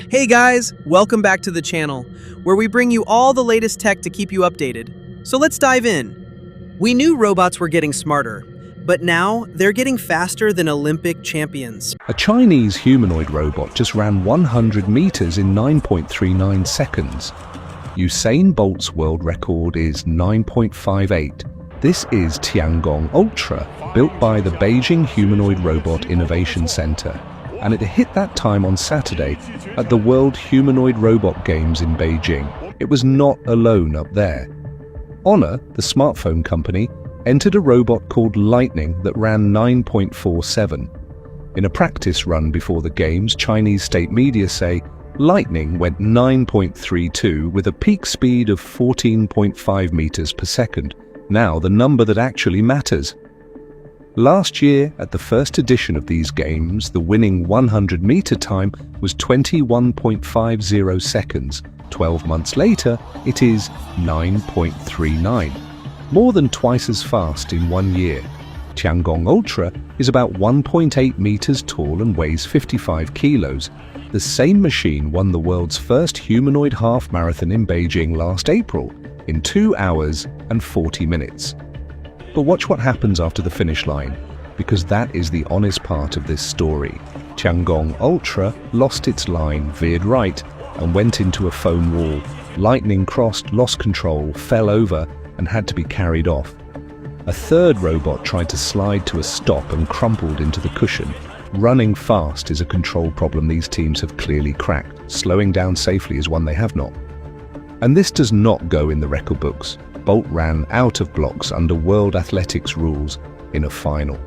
Hey guys, welcome back to the channel, where we bring you all the latest tech to keep you updated. So let's dive in. We knew robots were getting smarter, but now they're getting faster than Olympic champions. A Chinese humanoid robot just ran 100 meters in 9.39 seconds. Usain Bolt's world record is 9.58. This is Tiangong Ultra, built by the Beijing Humanoid Robot Innovation Center, and it hit that time on Saturday at the World Humanoid Robot Games in Beijing. It was not alone up there. Honor, the smartphone company, entered a robot called Lightning that ran 9.47. In a practice run before the games, Chinese state media say Lightning went 9.32 with a peak speed of 14.5 meters per second. Now the number that actually matters. Last year, at the first edition of these games, the winning 100-meter time was 21.50 seconds. 12 months later, it is 9.39. More than twice as fast in 1 year. Tiangong Ultra is about 1.8 meters tall and weighs 55 kilos. The same machine won the world's first humanoid half marathon in Beijing last April in 2 hours and 40 minutes. But watch what happens after the finish line, because that is the honest part of this story. Tiangong Ultra lost its line, veered right, and went into a foam wall. Lightning crossed, lost control, fell over, and had to be carried off. A third robot tried to slide to a stop and crumpled into the cushion. Running fast is a control problem these teams have clearly cracked. Slowing down safely is one they have not. And this does not go in the record books. Bolt ran out of blocks under World Athletics rules in a final.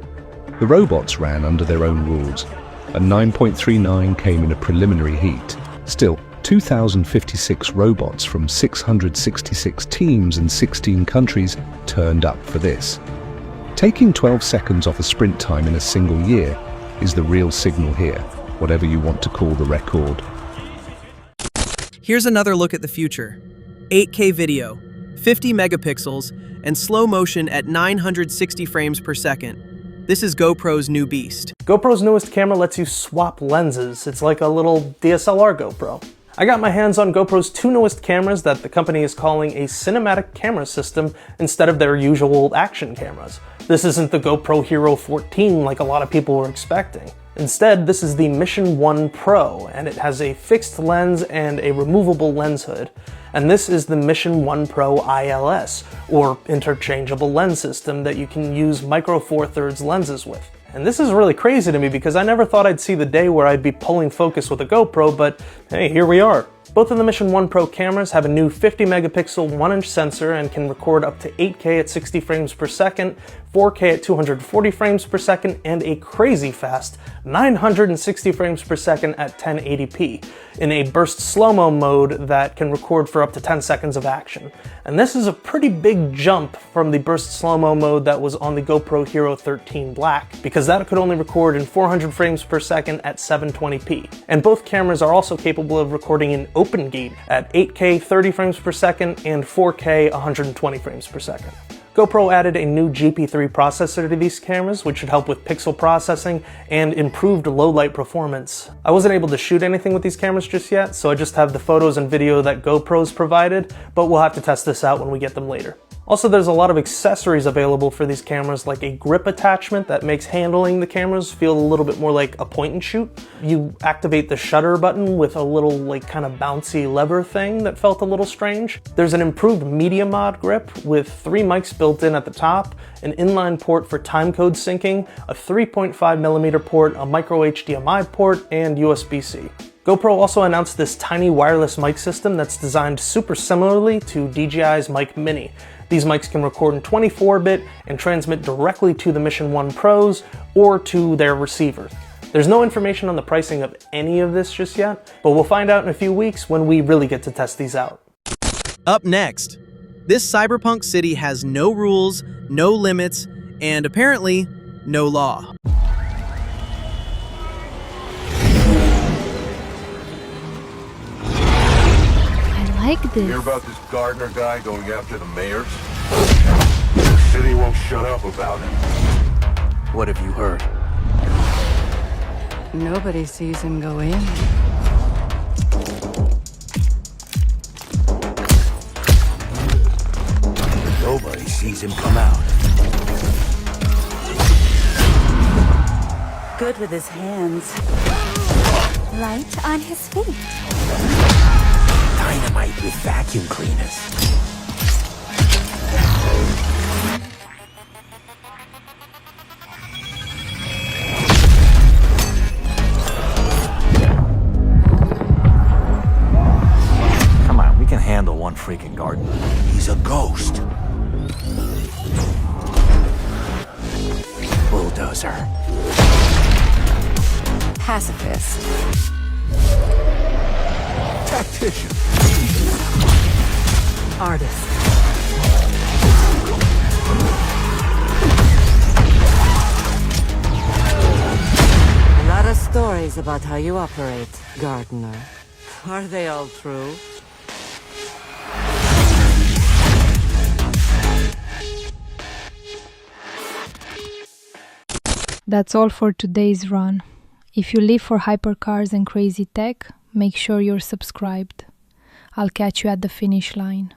The robots ran under their own rules. A 9.39 came in a preliminary heat. Still, 2,056 robots from 666 teams and 16 countries turned up for this. Taking 12 seconds off a sprint time in a single year is the real signal here, whatever you want to call the record. Here's another look at the future. 8K video, 50 megapixels, and slow motion at 960 frames per second. This is GoPro's new beast. GoPro's newest camera lets you swap lenses. It's like a little DSLR GoPro. I got my hands on GoPro's two newest cameras that the company is calling a cinematic camera system instead of their usual action cameras. This isn't the GoPro Hero 14 like a lot of people were expecting. Instead, this is the Mission 1 Pro, and it has a fixed lens and a removable lens hood. And this is the Mission 1 Pro ILS, or interchangeable lens system that you can use micro four thirds lenses with. And this is really crazy to me because I never thought I'd see the day where I'd be pulling focus with a GoPro, but hey, here we are. Both of the Mission 1 Pro cameras have a new 50 megapixel 1-inch sensor and can record up to 8K at 60 frames per second, 4K at 240 frames per second, and a crazy fast 960 frames per second at 1080p in a burst slow-mo mode that can record for up to 10 seconds of action. And this is a pretty big jump from the burst slow-mo mode that was on the GoPro Hero 13 Black, because that could only record in 400 frames per second at 720p. And both cameras are also capable of recording in open gate at 8K 30 frames per second and 4K 120 frames per second. GoPro added a new GP3 processor to these cameras, which should help with pixel processing and improved low light performance. I wasn't able to shoot anything with these cameras just yet, so I just have the photos and video that GoPro's provided, but we'll have to test this out when we get them later. Also, there's a lot of accessories available for these cameras, like a grip attachment that makes handling the cameras feel a little bit more like a point and shoot. You activate the shutter button with a little kind of bouncy lever thing that felt a little strange. There's an improved media mod grip with 3 mics built in at the top, an inline port for timecode syncing, a 3.5mm port, a micro HDMI port, and USB-C. GoPro also announced this tiny wireless mic system that's designed super similarly to DJI's Mic Mini. These mics can record in 24-bit and transmit directly to the Mission 1 Pros or to their receiver. There's no information on the pricing of any of this just yet, but we'll find out in a few weeks when we really get to test these out. Up next, this cyberpunk city has no rules, no limits, and apparently, no law. Like this. Hear about this Gardner guy going after the mayors? The city won't shut up about it. What have you heard? Nobody sees him go in. sees him come out. Good with his hands. Right on his feet. Dynamite with vacuum cleaners. Come on, we can handle one freaking gardener. He's a ghost. Bulldozer. Pacifist. Tactician. Artist. A lot of stories about how you operate, gardener. Are they all true? That's all for today's run. If you live for hypercars and crazy tech, make sure you're subscribed. I'll catch you at the finish line.